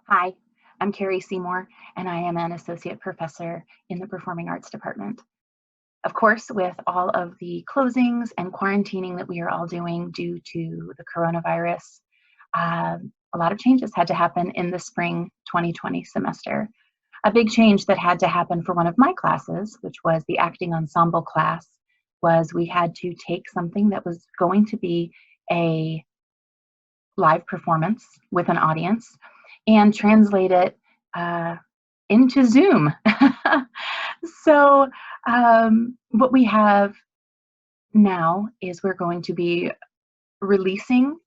Hi, I'm Kerrie Seymour, and I am an associate professor in the Performing Arts Department. Of course, with all of the closings and quarantining that we are all doing due to the coronavirus, a lot of changes had to happen in the spring 2020 semester. A big change that had to happen for one of my classes, which was the acting ensemble class, was we had to take something that was going to be a live performance with an audience and translate it into Zoom. So what we have now is we're going to be releasing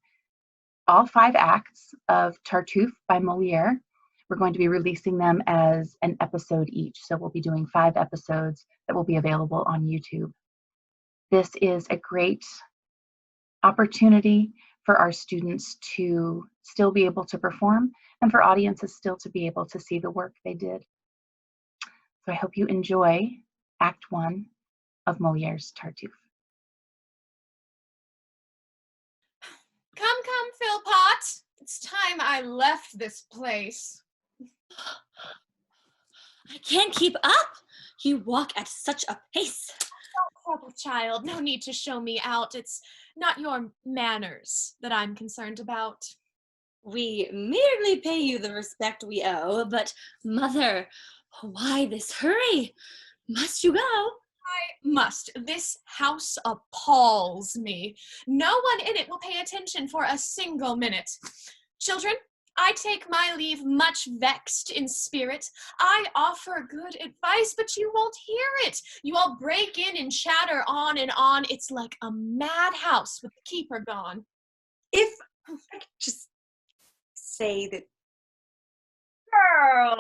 all 5 acts of Tartuffe by Molière. We're going to be releasing them as an episode each. So we'll be doing 5 episodes that will be available on YouTube. This is a great opportunity for our students to still be able to perform and for audiences still to be able to see the work they did. So I hope you enjoy Act 1 of Molière's Tartuffe. Come, Philpot. It's time I left this place. I can't keep up. You walk at such a pace. Don't trouble, child. No need to show me out. It's not your manners that I'm concerned about. We merely pay you the respect we owe, but mother, why this hurry? Must you go? I must. This house appalls me. No one in it will pay attention for a single minute. Children, I take my leave much vexed in spirit. I offer good advice, but you won't hear it. You all break in and chatter on and on. It's like a madhouse with the keeper gone. If I could just say that, Girl,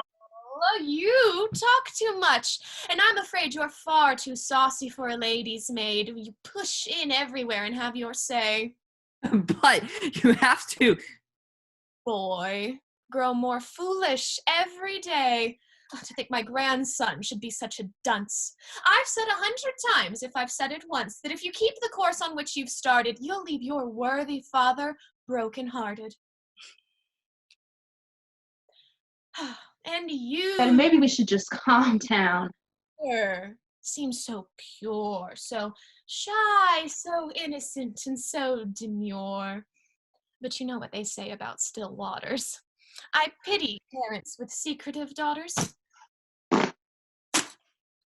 you talk too much, and I'm afraid you're far too saucy for a lady's maid. You push in everywhere and have your say. But you have to. Boy, grow more foolish every day. To think my grandson should be such a dunce. I've said 100 times, if I've said it once, that if you keep the course on which you've started, you'll leave your worthy father broken-hearted. And you... And maybe we should just calm down. Seems so pure, so shy, so innocent, and so demure. But you know what they say about still waters. I pity parents with secretive daughters.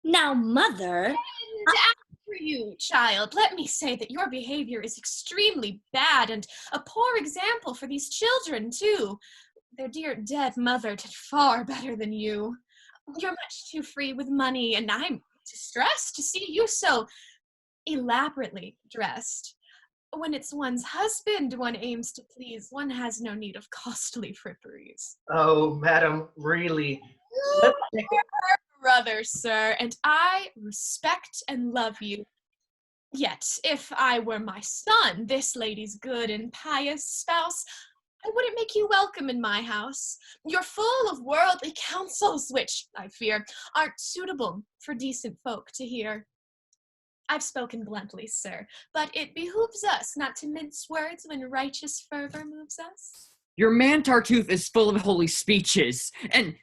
Now, mother... And after you, child, let me say that your behavior is extremely bad and a poor example for these children, too. Their dear dead mother did far better than you. You're much too free with money, and I'm distressed to see you so elaborately dressed. When it's one's husband one aims to please, one has no need of costly fripperies. Oh, madam, really. You are her brother, sir, and I respect and love you. Yet, if I were my son, this lady's good and pious spouse, I wouldn't make you welcome in my house. You're full of worldly counsels, which, I fear, aren't suitable for decent folk to hear. I've spoken bluntly, sir, but it behooves us not to mince words when righteous fervor moves us. Your man Tartuffe is full of holy speeches, and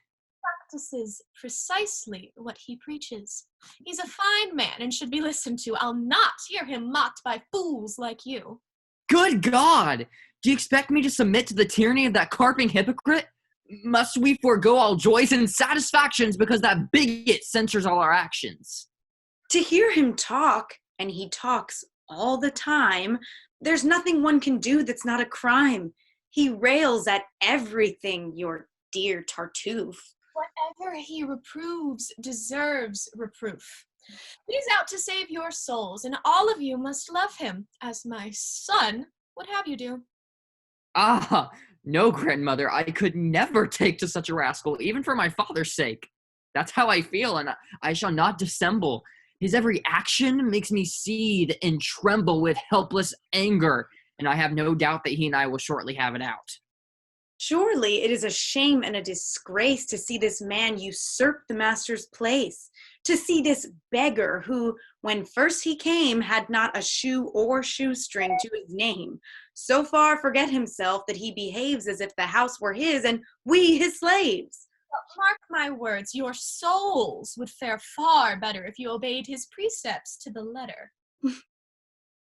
practices precisely what he preaches. He's a fine man and should be listened to. I'll not hear him mocked by fools like you. good God! Do you expect me to submit to the tyranny of that carping hypocrite? Must we forego all joys and satisfactions because that bigot censors all our actions? to hear him talk, and he talks all the time, there's nothing one can do that's not a crime. He rails at everything, your dear Tartuffe. Whatever he reproves deserves reproof. He's out to save your souls, and all of you must love him, as my son would have you do. Ah, no, grandmother, I could never take to such a rascal, even for my father's sake. That's how I feel, and I shall not dissemble. His every action makes me seethe and tremble with helpless anger, and I have no doubt that he and I will shortly have it out. Surely it is a shame and a disgrace to see this man usurp the master's place, to see this beggar who, when first he came, had not a shoe or shoestring to his name, so far forget himself that he behaves as if the house were his and we his slaves. Mark my words, your souls would fare far better if you obeyed his precepts to the letter.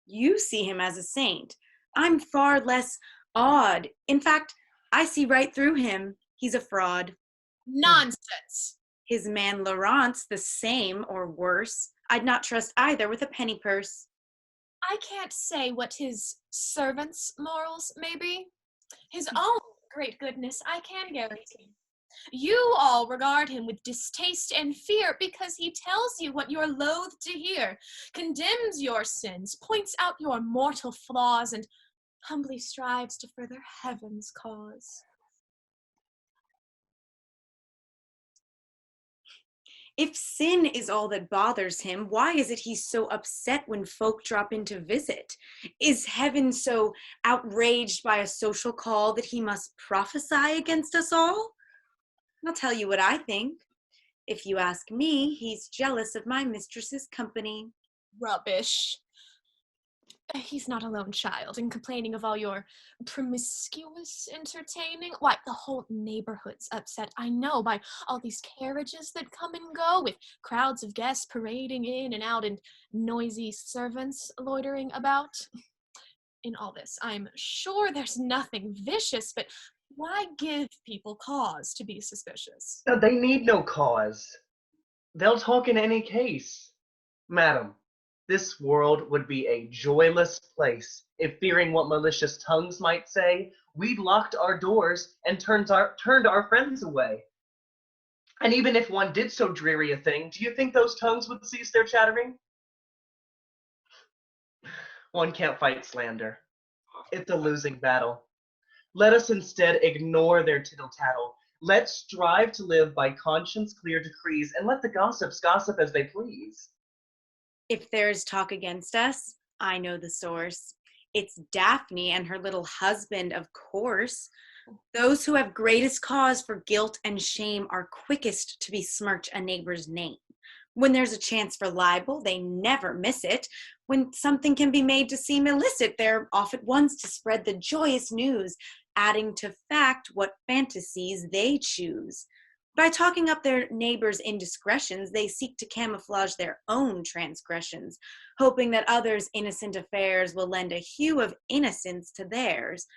You see him as a saint. I'm far less awed. In fact, I see right through him. He's a fraud. Nonsense. His man Laurent's the same or worse. I'd not trust either with a penny purse. I can't say what his servants' morals may be. His own great goodness I can guarantee. You all regard him with distaste and fear because he tells you what you're loath to hear, condemns your sins, points out your mortal flaws, and humbly strives to further heaven's cause. If sin is all that bothers him, why is it he's so upset when folk drop in to visit? Is heaven so outraged by a social call that he must prophesy against us all? I'll tell you what I think. If you ask me, he's jealous of my mistress's company. Rubbish. He's not alone, child, in complaining of all your promiscuous entertaining. Why, the whole neighborhood's upset, I know, by all these carriages that come and go, with crowds of guests parading in and out and noisy servants loitering about. In all this, I'm sure there's nothing vicious, but why give people cause to be suspicious? No, they need no cause. They'll talk in any case. Madam, this world would be a joyless place if, fearing what malicious tongues might say, we'd locked our doors and turned our friends away. And even if one did so dreary a thing, do you think those tongues would cease their chattering? One can't fight slander. It's a losing battle. Let us instead ignore their tittle-tattle. Let's strive to live by conscience-clear decrees and let the gossips gossip as they please. If there's talk against us, I know the source. It's Daphne and her little husband, of course. Those who have greatest cause for guilt and shame are quickest to besmirch a neighbor's name. When there's a chance for libel, they never miss it. When something can be made to seem illicit, they're off at once to spread the joyous news, adding to fact what fantasies they choose. By talking up their neighbors' indiscretions, they seek to camouflage their own transgressions, hoping that others' innocent affairs will lend a hue of innocence to theirs,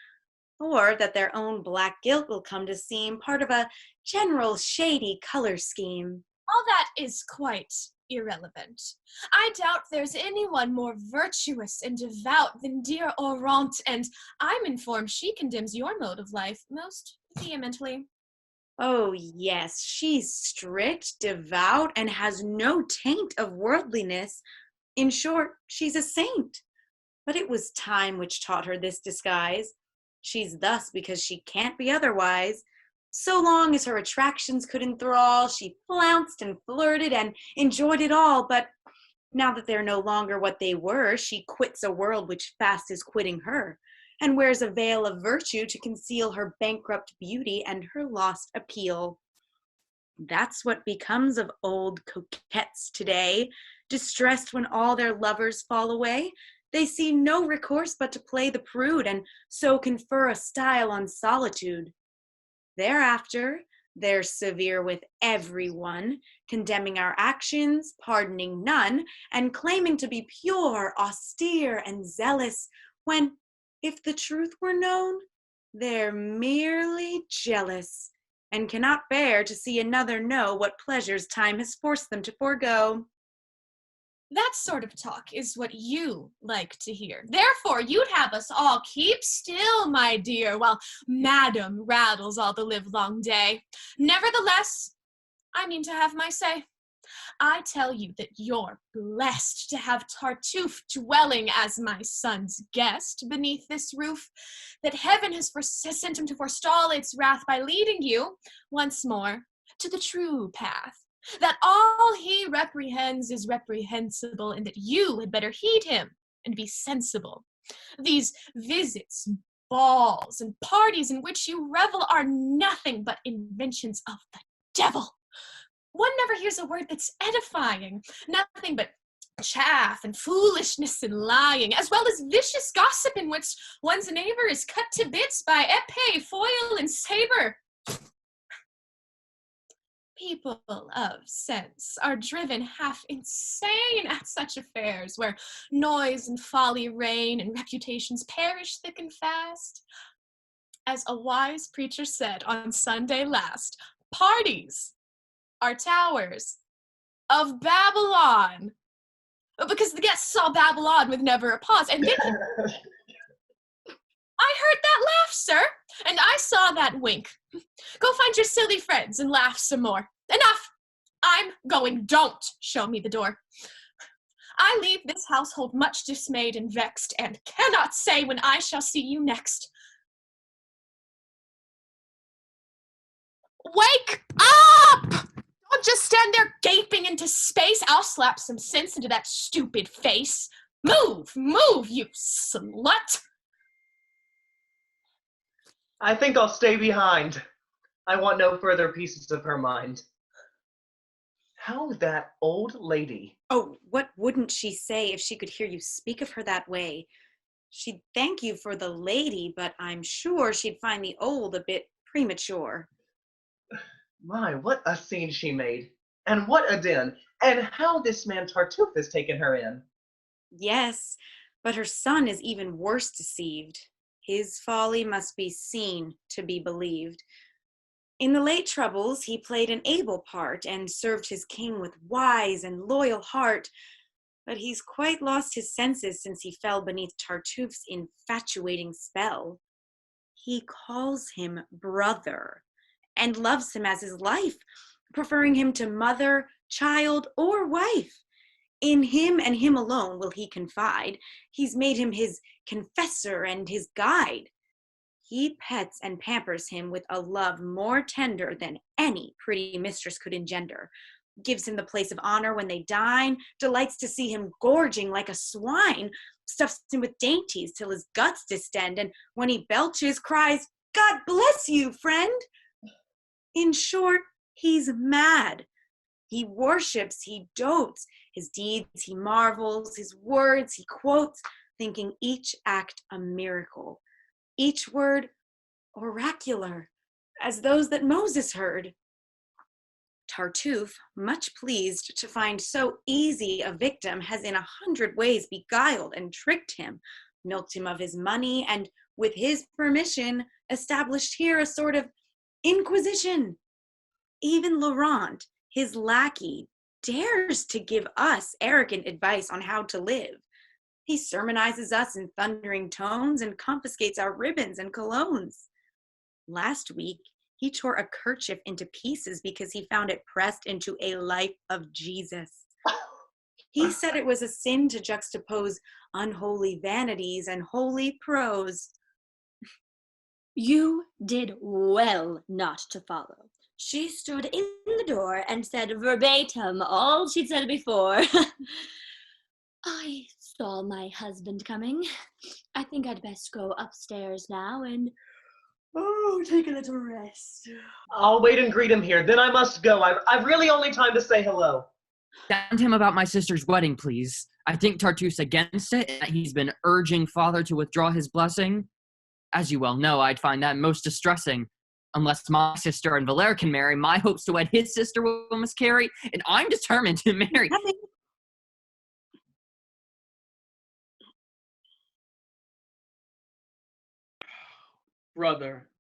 or that their own black guilt will come to seem part of a general shady color scheme. All that is quite irrelevant. I doubt there's anyone more virtuous and devout than dear Orant, and I'm informed she condemns your mode of life most vehemently. Oh, yes, she's strict, devout, and has no taint of worldliness. In short, she's a saint. But it was time which taught her this disguise. She's thus because she can't be otherwise. So long as her attractions could enthrall, she flounced and flirted and enjoyed it all. But now that they're no longer what they were, she quits a world which fast is quitting her, and wears a veil of virtue to conceal her bankrupt beauty and her lost appeal. That's what becomes of old coquettes today. Distressed when all their lovers fall away, they see no recourse but to play the prude, and so confer a style on solitude. Thereafter, they're severe with everyone, condemning our actions, pardoning none, and claiming to be pure, austere, and zealous, when, if the truth were known, they're merely jealous, and cannot bear to see another know what pleasures time has forced them to forego. That sort of talk is what you like to hear. Therefore, you'd have us all keep still, my dear, while Madam rattles all the livelong day. Nevertheless, I mean to have my say. I tell you that you're blessed to have Tartuffe dwelling as my son's guest beneath this roof, that heaven has sent him to forestall its wrath by leading you, once more, to the true path, that all he reprehends is reprehensible, and that you had better heed him and be sensible. These visits, balls and parties in which you revel are nothing but inventions of the devil. One never hears a word that's edifying, nothing but chaff and foolishness and lying, as well as vicious gossip in which one's neighbor is cut to bits by epee, foil, and saber. People of sense are driven half insane at such affairs, where noise and folly reign and reputations perish thick and fast. As a wise preacher said on Sunday last, parties are towers of Babylon. Because the guests saw Babylon with never a pause, and then I heard that laugh, sir, and I saw that wink. Go find your silly friends and laugh some more. Enough! I'm going. Don't show me the door. I leave this household much dismayed and vexed, and cannot say when I shall see you next. Wake up! Don't just stand there gaping into space. I'll slap some sense into that stupid face. Move, you slut! I think I'll stay behind. I want no further pieces of her mind. How that old lady. Oh, what wouldn't she say if she could hear you speak of her that way? She'd thank you for the lady, but I'm sure she'd find the old a bit premature. My, what a scene she made. And what a din. And how this man Tartuffe has taken her in. Yes, but her son is even worse deceived. His folly must be seen to be believed. In the late troubles, he played an able part and served his king with wise and loyal heart. But he's quite lost his senses since he fell beneath Tartuffe's infatuating spell. He calls him brother and loves him as his life, preferring him to mother, child, or wife. In him and him alone will he confide. He's made him his confessor and his guide. He pets and pampers him with a love more tender than any pretty mistress could engender, gives him the place of honor when they dine, delights to see him gorging like a swine, stuffs him with dainties till his guts distend, and when he belches, cries, "God bless you, friend!" In short, he's mad. He worships, he dotes, his deeds he marvels, his words he quotes, thinking each act a miracle, each word oracular, as those that Moses heard. Tartuffe, much pleased to find so easy a victim, has in 100 ways beguiled and tricked him, milked him of his money, and with his permission established here a sort of inquisition. Even Laurent, his lackey, dares to give us arrogant advice on how to live. He sermonizes us in thundering tones and confiscates our ribbons and colognes. Last week, he tore a kerchief into pieces because he found it pressed into a life of Jesus. He said it was a sin to juxtapose unholy vanities and holy prose. You did well not to follow. She stood in the door and said verbatim all she'd said before. I saw my husband coming. I think I'd best go upstairs now and, take a little rest. I'll wait and greet him here. Then I must go. I've really only time to say hello. Send him about my sister's wedding, please. I think Tartuffe's against it, and that he's been urging father to withdraw his blessing. As you well know, I'd find that most distressing. Unless my sister and Molière can marry, my hopes to wed his sister will miscarry, and I'm determined to marry. Brother,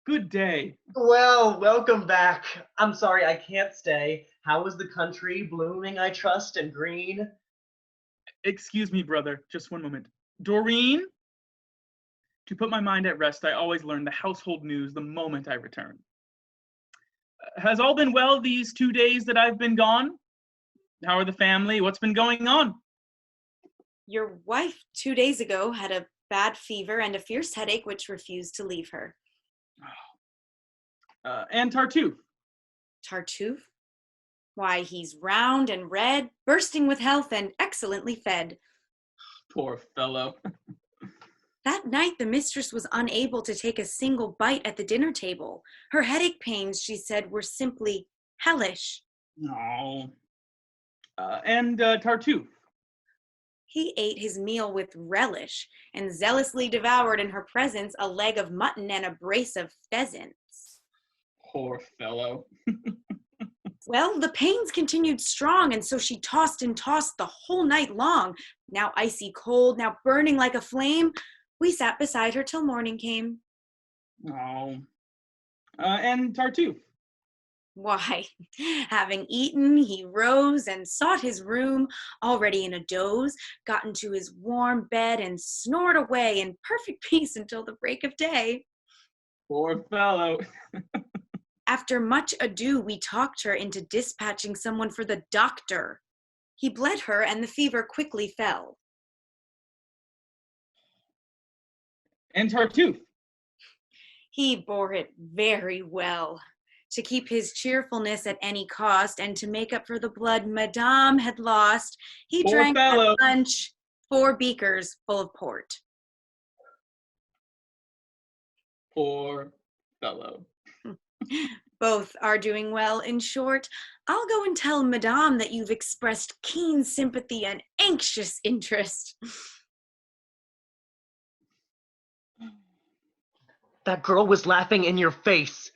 good day. Well, welcome back. I'm sorry I can't stay. How is the country? Blooming, I trust, and green? Excuse me, brother, just one moment. Doreen? To put my mind at rest, I always learn the household news the moment I return. Has all been well these 2 days that I've been gone? How are the family? What's been going on? Your wife 2 days ago had a bad fever and a fierce headache which refused to leave her. And Tartuffe? Tartuffe? Why, he's round and red, bursting with health and excellently fed. Poor fellow. That night, the mistress was unable to take a single bite at the dinner table. Her headache pains, she said, were simply hellish. No. And Tartuffe. He ate his meal with relish and zealously devoured in her presence a leg of mutton and a brace of pheasants. Poor fellow. Well, the pains continued strong, and so she tossed and tossed the whole night long, now icy cold, now burning like a flame. We sat beside her till morning came. No. And Tartuffe. Why, having eaten, he rose and sought his room, already in a doze, got into his warm bed and snored away in perfect peace until the break of day. Poor fellow. After much ado, we talked her into dispatching someone for the doctor. He bled her, and the fever quickly fell. And Tartuffe. He bore it very well. To keep his cheerfulness at any cost, and to make up for the blood Madame had lost, he Poor drank fellow. at lunch 4 beakers full of port. Poor fellow. Both are doing well. In short, I'll go and tell Madame that you've expressed keen sympathy and anxious interest. That girl was laughing in your face.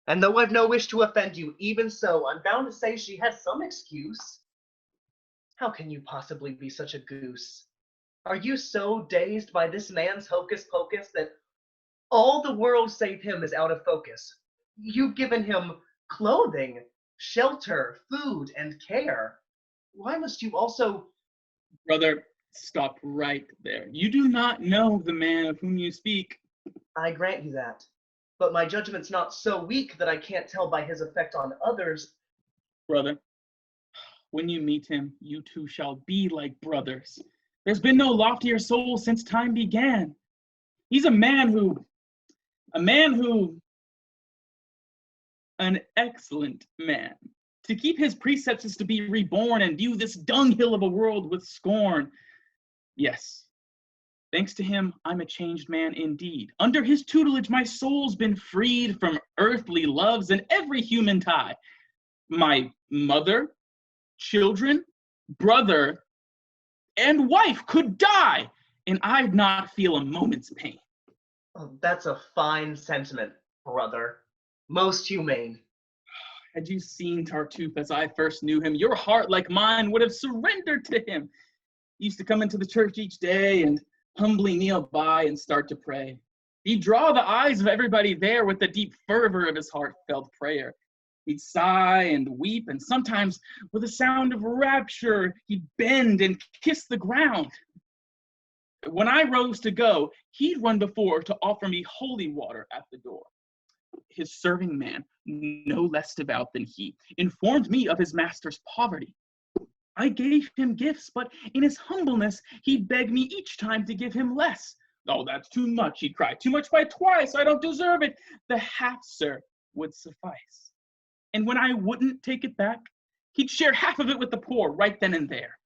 And though I've no wish to offend you, even so, I'm bound to say she has some excuse. How can you possibly be such a goose? Are you so dazed by this man's hocus pocus that all the world save him is out of focus? You've given him clothing, shelter, food, and care. Why must you also... Brother, stop right there. You do not know the man of whom you speak. I grant you that. But my judgment's not so weak that I can't tell by his effect on others. Brother, when you meet him, you two shall be like brothers. There's been no loftier soul since time began. He's an excellent man. To keep his precepts is to be reborn and view this dunghill of a world with scorn. Yes, thanks to him, I'm a changed man indeed. Under his tutelage, my soul's been freed from earthly loves and every human tie. My mother, children, brother, and wife could die, and I'd not feel a moment's pain. Oh, that's a fine sentiment, brother. Most humane. Had you seen Tartuffe as I first knew him, your heart, like mine, would have surrendered to him. He used to come into the church each day and humbly kneel by and start to pray. He'd draw the eyes of everybody there with the deep fervor of his heartfelt prayer. He'd sigh and weep, and sometimes with a sound of rapture, he'd bend and kiss the ground. When I rose to go, he'd run before to offer me holy water at the door. His serving man, no less devout than he, informed me of his master's poverty. I gave him gifts, but in his humbleness, he'd beg me each time to give him less. Oh, that's too much, he'd cry. Too much by twice, I don't deserve it. The half, sir, would suffice. And when I wouldn't take it back, he'd share half of it with the poor right then and there.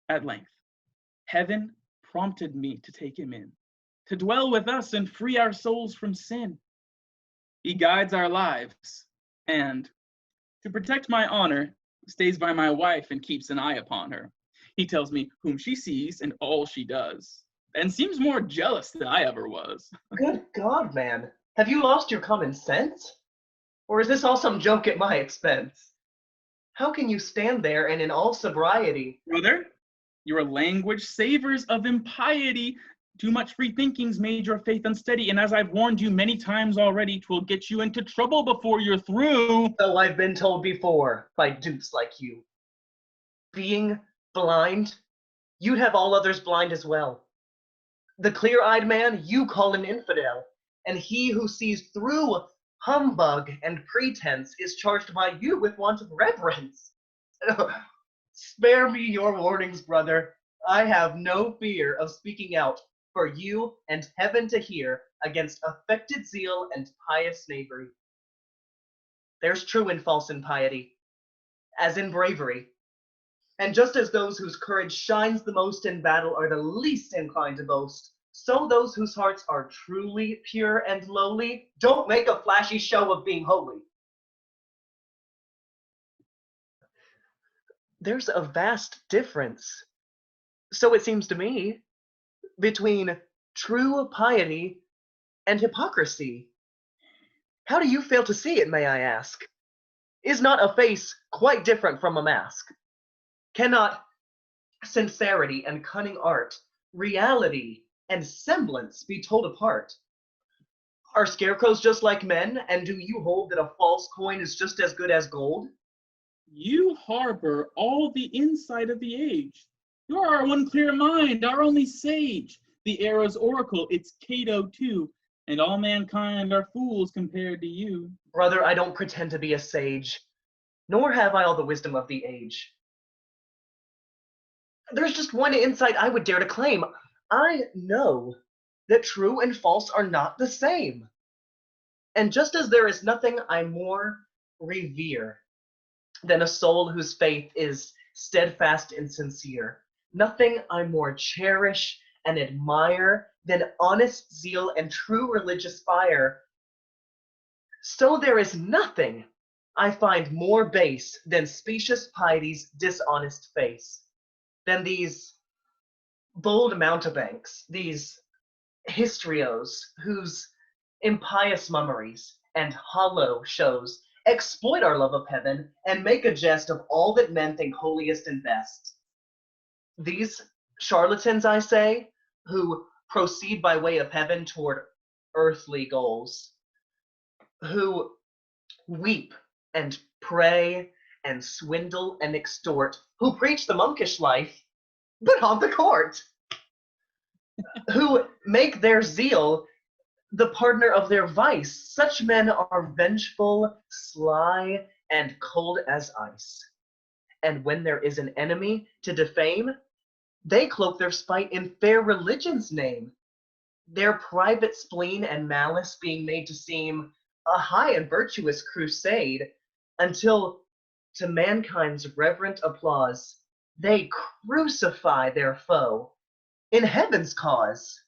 At length, heaven prompted me to take him in, to dwell with us and free our souls from sin. He guides our lives, and to protect my honor, stays by my wife and keeps an eye upon her. He tells me whom she sees and all she does, and seems more jealous than I ever was. Good God, man. Have you lost your common sense? Or is this all some joke at my expense? How can you stand there and in all sobriety... Brother, your language savors of impiety. Too much free thinking's made your faith unsteady, and as I've warned you many times already, 'twill get you into trouble before you're through. So I've been told before by dupes like you. Being blind, you'd have all others blind as well. The clear-eyed man you call an infidel, and he who sees through humbug and pretense is charged by you with want of reverence. Spare me your warnings, brother. I have no fear of speaking out for you and heaven to hear against affected zeal and pious knavery. There's true and false in piety, as in bravery. And just as those whose courage shines the most in battle are the least inclined to boast, so those whose hearts are truly pure and lowly don't make a flashy show of being holy. There's a vast difference, so it seems to me, between true piety and hypocrisy. How do you fail to see it, may I ask? Is not a face quite different from a mask? Cannot sincerity and cunning art, reality and semblance be told apart? Are scarecrows just like men, and do you hold that a false coin is just as good as gold? You harbor all the insight of the age. You're our one clear mind, our only sage. The era's oracle, it's Cato too, and all mankind are fools compared to you. Brother, I don't pretend to be a sage, nor have I all the wisdom of the age. There's just one insight I would dare to claim. I know that true and false are not the same. And just as there is nothing I more revere than a soul whose faith is steadfast and sincere, nothing I more cherish and admire than honest zeal and true religious fire, so there is nothing I find more base than specious piety's dishonest face, than these bold mountebanks, these histrios, whose impious mummeries and hollow shows exploit our love of heaven and make a jest of all that men think holiest and best. These charlatans, I say, who proceed by way of heaven toward earthly goals, who weep and pray and swindle and extort, who preach the monkish life, but haunt the court, who make their zeal the partner of their vice. Such men are vengeful, sly, and cold as ice. And when there is an enemy to defame, they cloak their spite in fair religion's name, their private spleen and malice being made to seem a high and virtuous crusade, until to mankind's reverent applause they crucify their foe in heaven's cause.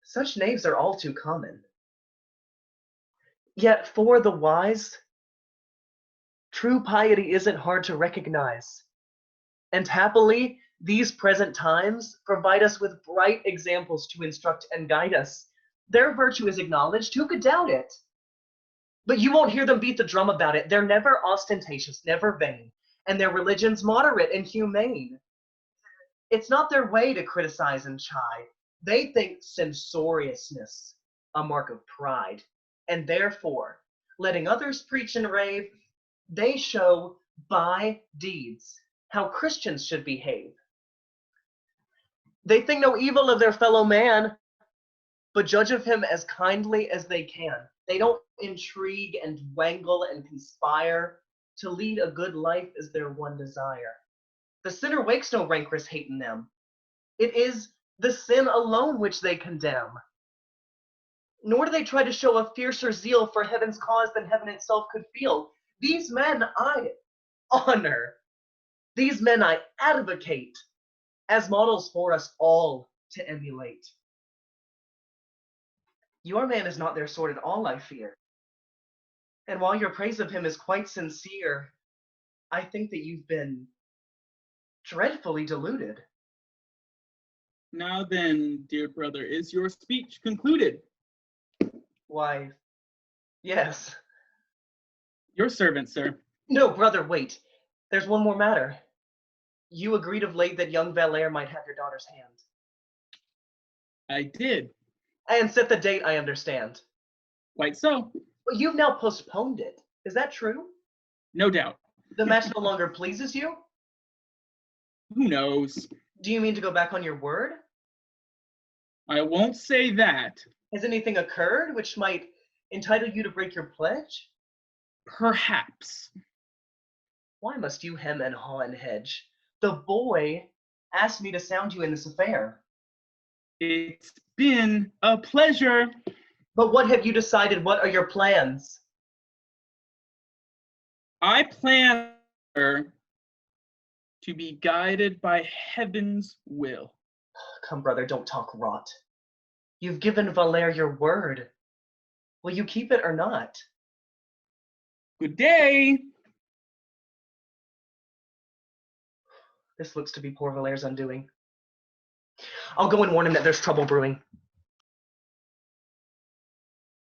Such knaves are all too common. Yet for the wise, true piety isn't hard to recognize. And happily, these present times provide us with bright examples to instruct and guide us. Their virtue is acknowledged, who could doubt it? But you won't hear them beat the drum about it. They're never ostentatious, never vain, and their religion's moderate and humane. It's not their way to criticize and chide. They think censoriousness a mark of pride, and therefore, letting others preach and rave, they show by deeds how Christians should behave. They think no evil of their fellow man, but judge of him as kindly as they can. They don't intrigue and wangle and conspire to lead a good life as their one desire. The sinner wakes no rancorous hate in them. It is the sin alone which they condemn. Nor do they try to show a fiercer zeal for heaven's cause than heaven itself could feel. These men I honor. These men I advocate as models for us all to emulate. Your man is not their sort at all, I fear. And while your praise of him is quite sincere, I think that you've been dreadfully deluded. Now then, dear brother, is your speech concluded? Why, yes. Your servant, sir. No, brother, wait. There's one more matter. You agreed of late that young Valere might have your daughter's hand. I did. And set the date, I understand. Quite so. But you've now postponed it. Is that true? No doubt. The match no longer pleases you? Who knows? Do you mean to go back on your word? I won't say that. Has anything occurred which might entitle you to break your pledge? Perhaps. Why must you hem and haw and hedge? The boy asked me to sound you in this affair. It's been a pleasure. But what have you decided? What are your plans? I plan to be guided by heaven's will. Come, brother, don't talk rot. You've given Valere your word. Will you keep it or not? Good day. This looks to be poor Valere's undoing. I'll go and warn him that there's trouble brewing.